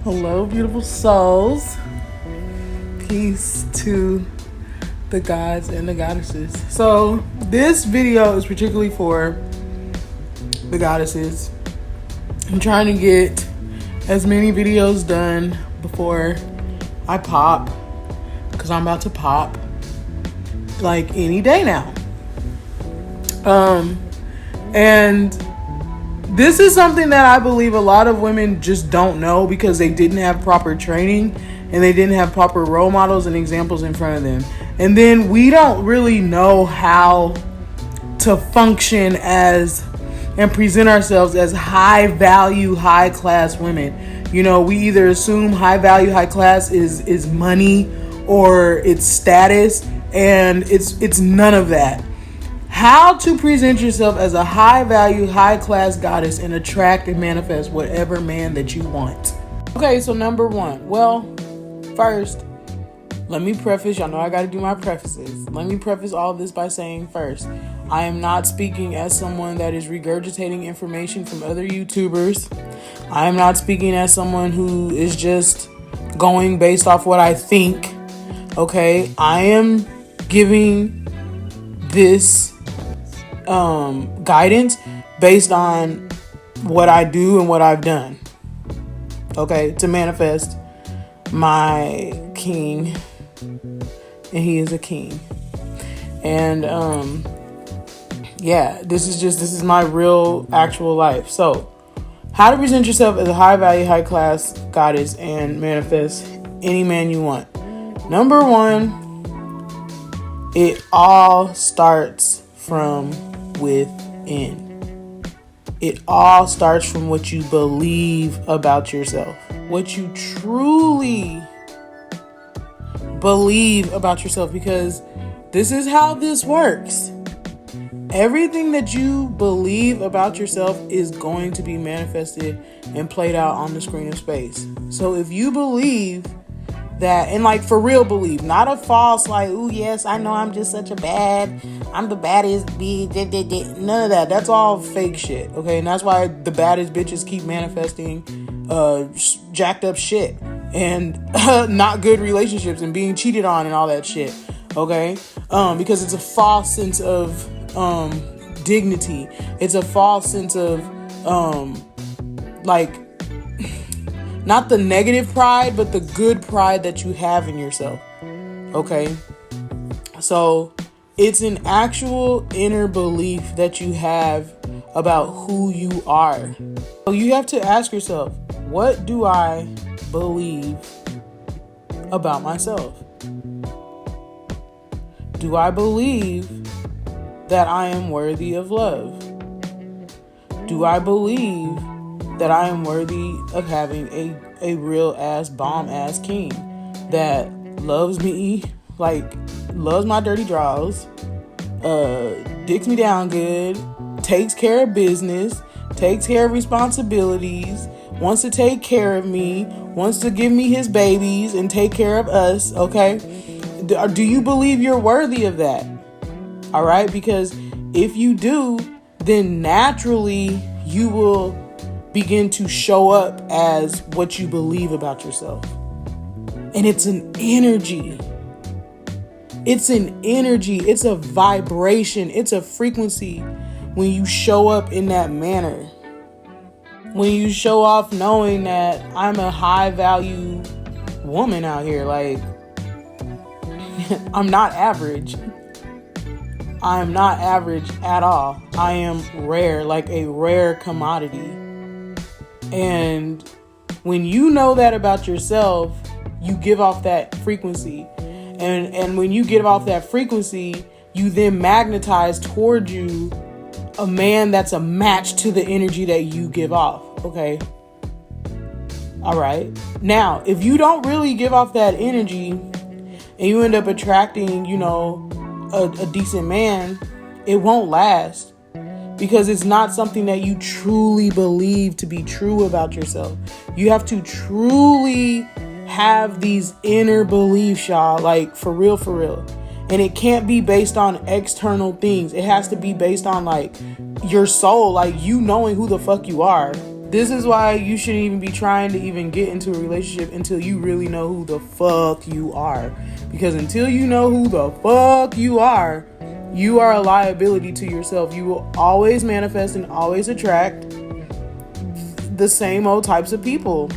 Hello, beautiful souls. Peace to the gods and the goddesses. So, this video is particularly for the goddesses. I'm trying to get as many videos done before I pop, because I'm about to pop like any day now. And this is something that I believe a lot of women just don't know because they didn't have proper training and they didn't have proper role models and examples in front of them. And then we don't really know how to function as and present ourselves as high value, high class women. You know, we either assume high value, high class is money or it's status, and it's none of that. How to present yourself as a high value, high class goddess and attract and manifest whatever man that you want. Okay, so number one. Well, first, let me preface, y'all know I gotta do my prefaces. Let me preface all of this by saying first, I am not speaking as someone that is regurgitating information from other YouTubers. I am not speaking as someone who is just going based off what I think. Okay, I am giving this guidance based on what I do and what I've done, okay, to manifest my king, and he is a king. And this is my real actual life. So how to present yourself as a high value, high class goddess and manifest any man you want. Number one, it all starts from within. It all starts from what you believe about yourself, what you truly believe about yourself, because this is how this works. Everything that you believe about yourself is going to be manifested and played out on the screen of space. So if you believe that, and like for real believe, not a false like, oh yes, I know I'm just such a I'm the baddest bitch, none of that. That's all fake shit, okay? And that's why the baddest bitches keep manifesting jacked up shit and not good relationships and being cheated on and all that shit, okay? Because it's a false sense of dignity. It's a false sense of like, not the negative pride, but the good pride that you have in yourself. Okay? So it's an actual inner belief that you have about who you are. So you have to ask yourself, what do I believe about myself? Do I believe that I am worthy of love? Do I believe that I am worthy of having a real ass, bomb ass king that loves me, like loves my dirty draws, dicks me down good, takes care of business, takes care of responsibilities, wants to take care of me, wants to give me his babies and take care of us, okay? Do you believe you're worthy of that? All right, because if you do, then naturally you will begin to show up as what you believe about yourself. And it's an energy. It's an energy. It's a vibration. It's a frequency when you show up in that manner. When you show off knowing that I'm a high value woman out here. Like, I'm not average. I am not average at all. I am rare, like a rare commodity. And when you know that about yourself, you give off that frequency. And when you give off that frequency, you then magnetize toward you a man that's a match to the energy that you give off. Okay. All right. Now, if you don't really give off that energy and you end up attracting, a decent man, it won't last. Because it's not something that you truly believe to be true about yourself. You have to truly have these inner beliefs, y'all. Like, for real, for real. And it can't be based on external things. It has to be based on, like, your soul. Like, you knowing who the fuck you are. This is why you shouldn't even be trying to even get into a relationship until you really know who the fuck you are. Because until you know who the fuck you are a liability to yourself. You will always manifest and always attract the same old types of people.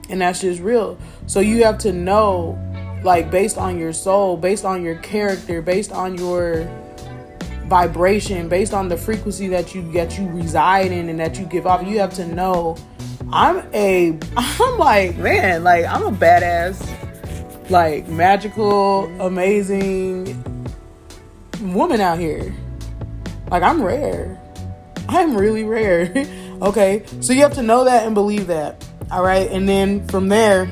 And that's just real. So you have to know, like, based on your soul, based on your character, based on your vibration, based on the frequency that you reside in and that you give off, you have to know I'm like, man, like, I'm a badass, like, magical, amazing woman out here. Like, I'm rare. I'm really rare. Okay, so you have to know that and believe that. All right, and then from there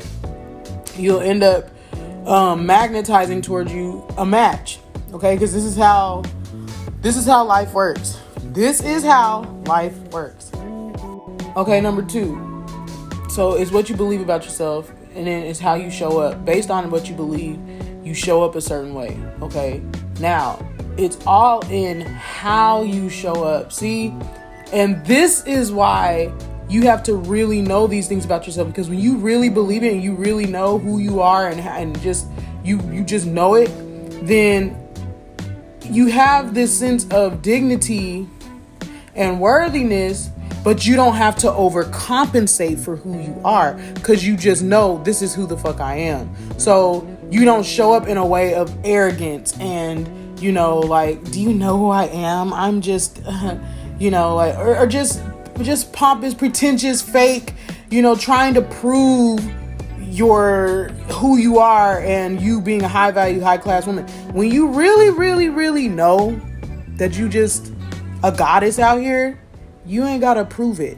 you'll end up magnetizing towards you a match. Okay, because this is how life works. This is how life works. Okay, number 2. So it's what you believe about yourself, and then it's how you show up. Based on what you believe, you show up a certain way. Okay, now it's all in how you show up. See, and this is why you have to really know these things about yourself, because when you really believe it and you really know who you are and just you just know it, then you have this sense of dignity and worthiness, but you don't have to overcompensate for who you are, because you just know this is who the fuck I am. So you don't show up in a way of arrogance and, you know, like, do you know who I am? I'm just, you know, like, or just pompous, pretentious, fake, you know, trying to prove who you are and you being a high value, high class woman. When you really, really, really know that you just a goddess out here, you ain't gotta prove it.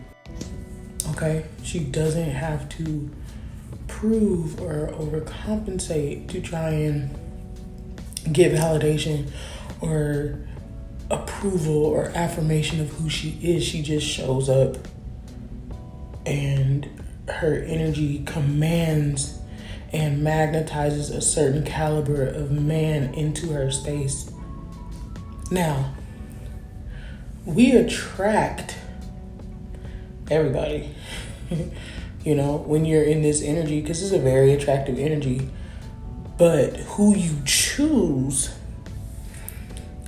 Okay? She doesn't have to prove or overcompensate to try and get validation or approval or affirmation of who she is. She just shows up and her energy commands and magnetizes a certain caliber of man into her space. Now, we attract everybody, you know, when you're in this energy, because it's a very attractive energy. But who you choose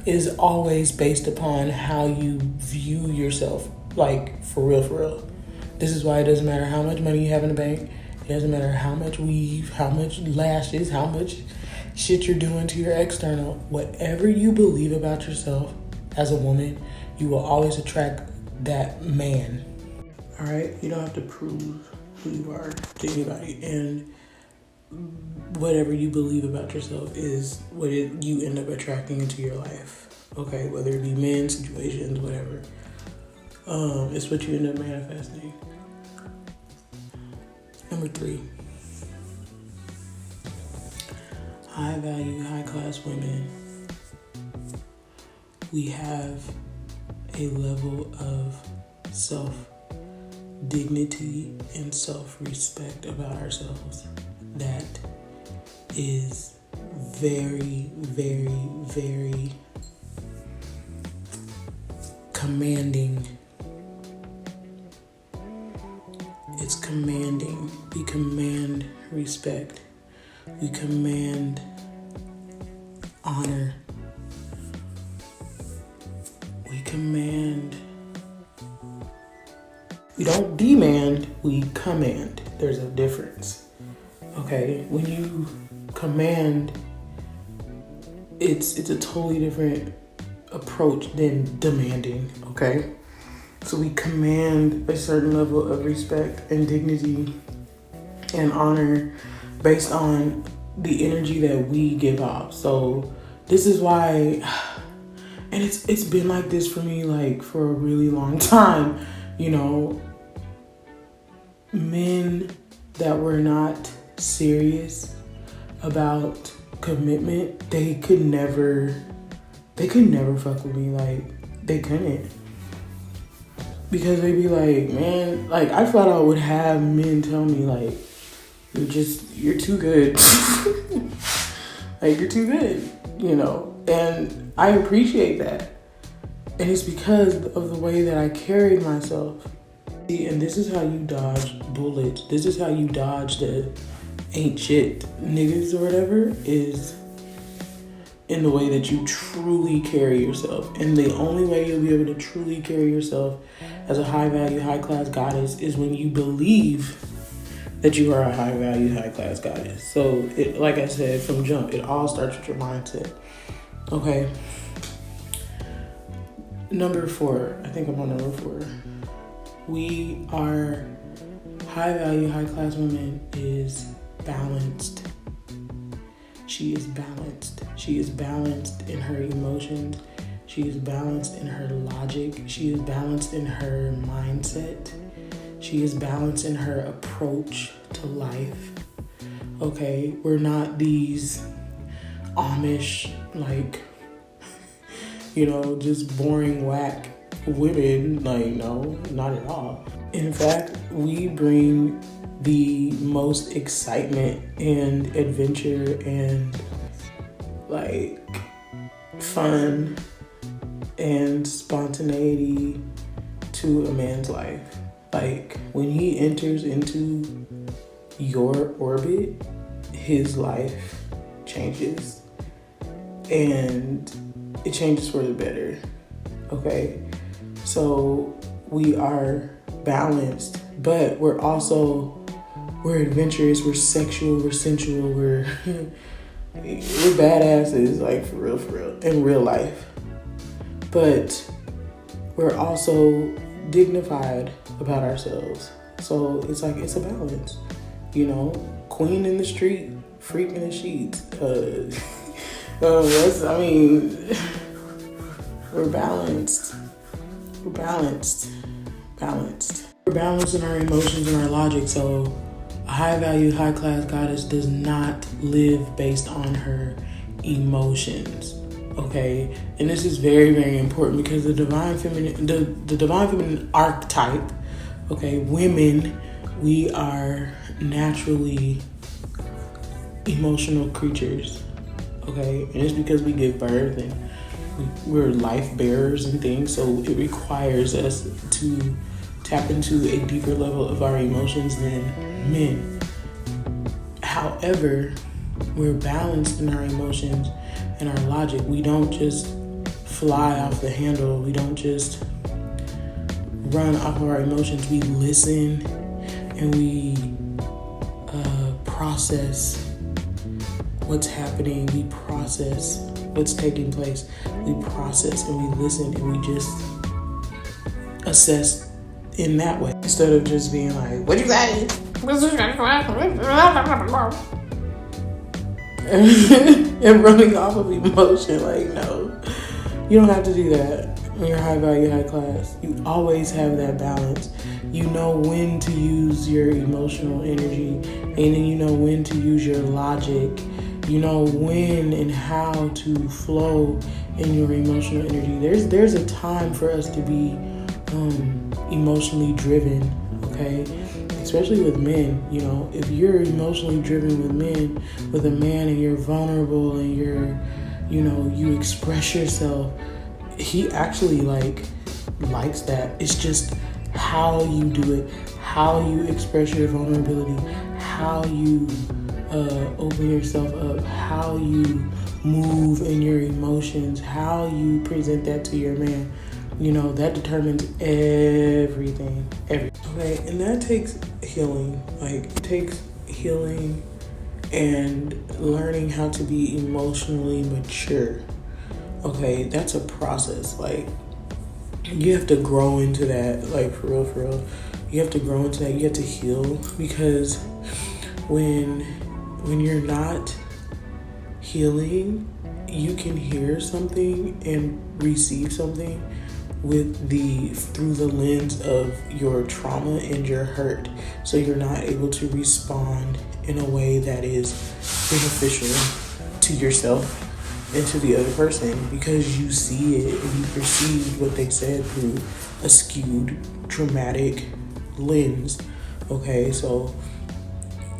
is always based upon how you view yourself, like, for real, for real. This is why it doesn't matter how much money you have in the bank. It doesn't matter how much weave, how much lashes, how much shit you're doing to your external. Whatever you believe about yourself as a woman, you will always attract that man. All right? You don't have to prove who you are to anybody. And whatever you believe about yourself is what you end up attracting into your life. Okay? Whether it be men, situations, whatever. It's what you end up manifesting. Number 3. High value, high class women. We have a level of self-dignity and self-respect about ourselves that is very, very, very commanding. It's commanding. We command respect. We command honor. We don't demand, we command. There's a difference. Okay? When you command, it's a totally different approach than demanding. Okay? So we command a certain level of respect and dignity and honor based on the energy that we give off. So this is why, and it's been like this for me, like, for a really long time. You know, men that were not serious about commitment, they could never fuck with me. Like, they couldn't. Because they'd be like, man, like, I flat out would have men tell me, like, you're too good. Like, you're too good, you know? And I appreciate that. And it's because of the way that I carried myself. See, and this is how you dodge bullets. This is how you dodge the ain't shit niggas or whatever, is in the way that you truly carry yourself. And the only way you'll be able to truly carry yourself as a high value, high class goddess is when you believe that you are a high value, high class goddess. So, like I said from jump, it all starts with your mindset. Okay. Number 4. I think I'm on number 4. We are high value, high class woman is balanced. She is balanced. She is balanced in her emotions. She is balanced in her logic. She is balanced in her mindset. She is balanced in her approach to life. Okay, we're not these Amish, like, just boring whack women. Like, no, not at all. In fact, we bring the most excitement and adventure and like fun and spontaneity to a man's life. Like, when he enters into your orbit, his life changes, and it changes for the better. Okay, so we are balanced, but we're adventurous, we're sexual, we're sensual, we're badasses, like, for real, in real life. But we're also dignified about ourselves. So it's like, it's a balance, queen in the street, freak in the sheets. We're balanced. We're balanced. We're balanced in our emotions and our logic. So a high value, high class goddess does not live based on her emotions. Okay, and this is very, very important, because the divine feminine archetype, okay, women, we are naturally emotional creatures. Okay, and it's because we give birth and we're life bearers and things, so it requires us to tap into a deeper level of our emotions than men. However, we're balanced in our emotions and our logic. We don't just fly off the handle. We don't just run off of our emotions. We listen and we process what's happening. We process what's taking place. We process and we listen and we just assess in that way, instead of just being like, "What you say?" and running off of emotion. Like, no, you don't have to do that when you're high value, high class. You always have that balance. You know when to use your emotional energy, and then you know when to use your logic. You know when and how to flow in your emotional energy. There's a time for us to be emotionally driven, okay? Especially with men, if you're emotionally driven with a man, and you're vulnerable and you express yourself, he actually likes that. It's just how you do it, how you express your vulnerability, how you open yourself up, how you move in your emotions, how you present that to your man. That determines everything. Okay, and that takes healing. It takes healing and learning how to be emotionally mature. Okay, that's a process. You have to grow into that. For real. You have to grow into that. You have to heal, because when you're not healing, you can hear something and receive something through the lens of your trauma and your hurt. So you're not able to respond in a way that is beneficial to yourself and to the other person, because you see it and you perceive what they said through a skewed, traumatic lens. Okay, so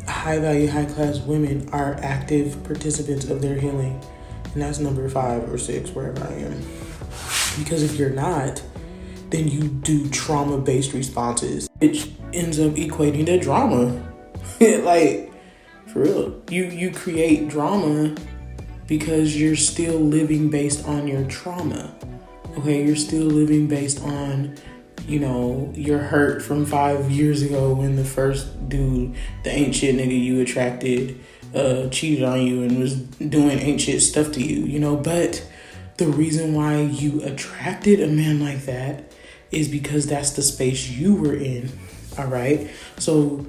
high value, high class women are active participants of their healing. And that's number 5 or 6, wherever I am. Because if you're not, then you do trauma-based responses, which ends up equating to drama. Like, for real. You create drama because you're still living based on your trauma. Okay, you're still living based on, you know, your hurt from 5 years ago when the first dude, the ain't shit nigga you attracted, cheated on you and was doing ain't shit stuff to you, you know. But the reason why you attracted a man like that is because that's the space you were in. All right. So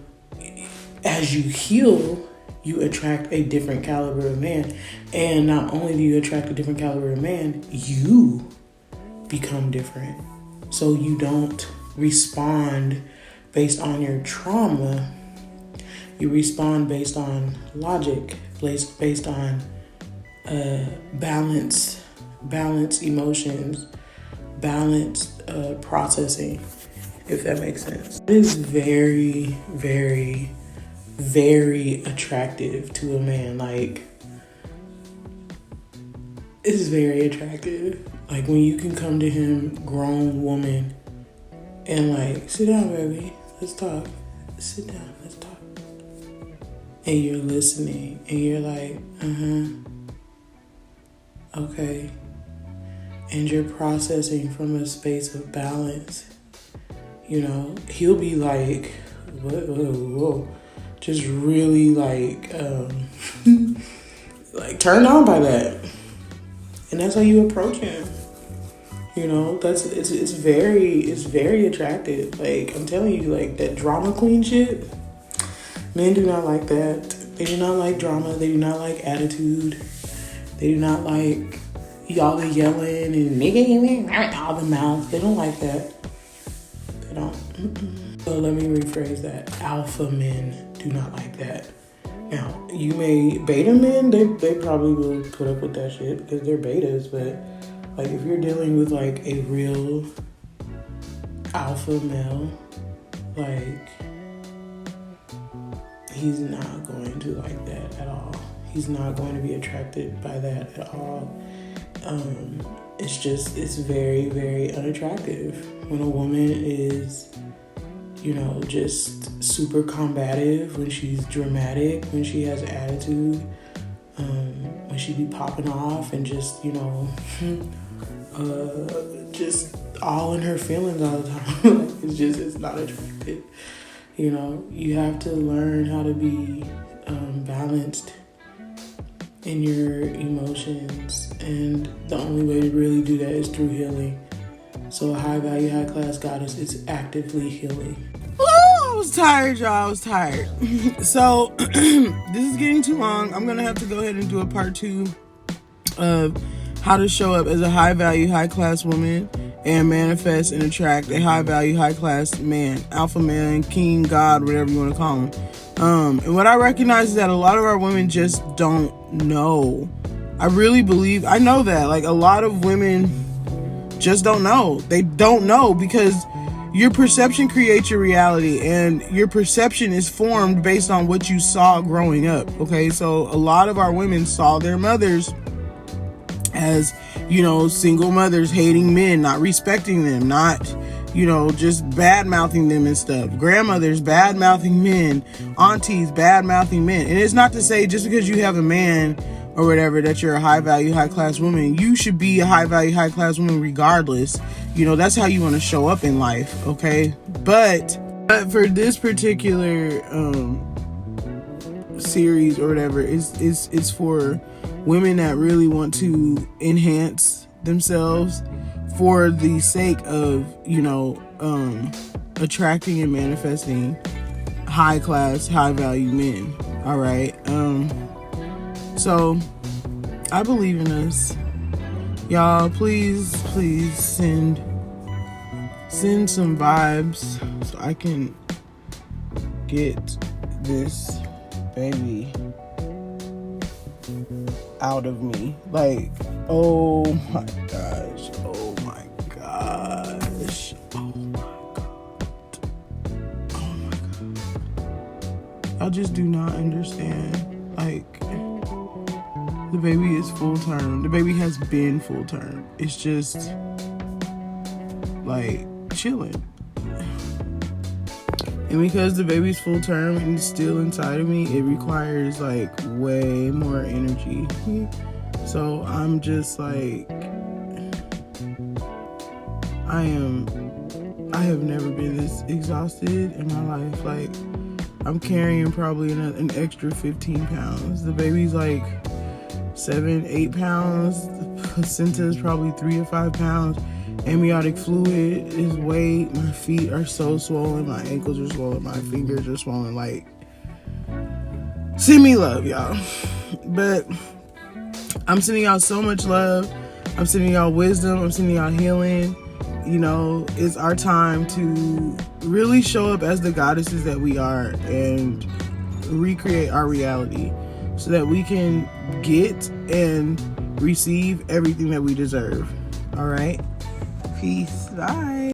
as you heal, you attract a different caliber of man. And not only do you attract a different caliber of man, you become different. So you don't respond based on your trauma. You respond based on logic, based on balanced emotions, balanced processing, if that makes sense. It is very, very, very attractive to a man. Like, it's very attractive. Like, when you can come to him, grown woman, and like, sit down, baby, let's talk. Sit down, let's talk. And you're listening, and you're like, okay. And you're processing from a space of balance. You know, he'll be like, whoa. Just really like, like turned on by that. And that's how you approach him. You know, it's very attractive. Like, I'm telling you, like, that drama queen shit, men do not like that. They do not like drama. They do not like attitude. They do not like y'all are yelling and nigga all the mouth. They don't like that. They don't. So let me rephrase that. Alpha men do not like that. Now, you may, beta men, they probably will put up with that shit because they're betas, but like, if you're dealing with like a real alpha male, like, he's not going to like that at all. He's not going to be attracted by that at all. It's very, very unattractive when a woman is, you know, just super combative, when she's dramatic, when she has attitude, when she be popping off and just, you know, just all in her feelings all the time. It's not attractive. You know, you have to learn how to be balanced in your emotions, and the only way to really do that is through healing. So a high value, high class goddess is actively healing. Oh, I was tired, y'all. I was tired. So this is getting too long. I'm gonna have to go ahead and do a part 2 of how to show up as a high value, high class woman and manifest and attract a high value, high class man, alpha man, king, god, whatever you want to call him. And what I recognize is that a lot of our women just don't know. I really believe, I know that, like, a lot of women just don't know. They don't know because your perception creates your reality, and your perception is formed based on what you saw growing up. Okay, so a lot of our women saw their mothers as, you know, single mothers, hating men, not respecting them, not, you know, just bad mouthing them and stuff. Grandmothers bad mouthing men, aunties bad mouthing men. And it's not to say just because you have a man or whatever that you're a high value, high class woman. You should be a high value, high class woman regardless. You know, that's how you want to show up in life. Okay. But for this particular series or whatever, it's for women that really want to enhance themselves for the sake of, you know, attracting and manifesting high class, high value men. All right. So I believe in us. Y'all, please send some vibes so I can get this baby out of me. Like, oh my gosh, oh my gosh, oh my god, oh my god. I just do not understand. Like, the baby is full term. The baby has been full term. It's just like, chilling. And because the baby's full term and it's still inside of me, it requires like way more energy. So I'm just like, I have never been this exhausted in my life. Like, I'm carrying probably an extra 15 pounds. The baby's like 7-8 pounds. The placenta is probably 3 or 5 pounds. Amniotic fluid is weight. My feet are so swollen. My ankles are swollen. My fingers are swollen. Like, send me love, y'all. But I'm sending y'all so much love. I'm sending y'all wisdom. I'm sending y'all healing. You know, it's our time to really show up as the goddesses that we are and recreate our reality so that we can get and receive everything that we deserve. All right? Peace. Bye.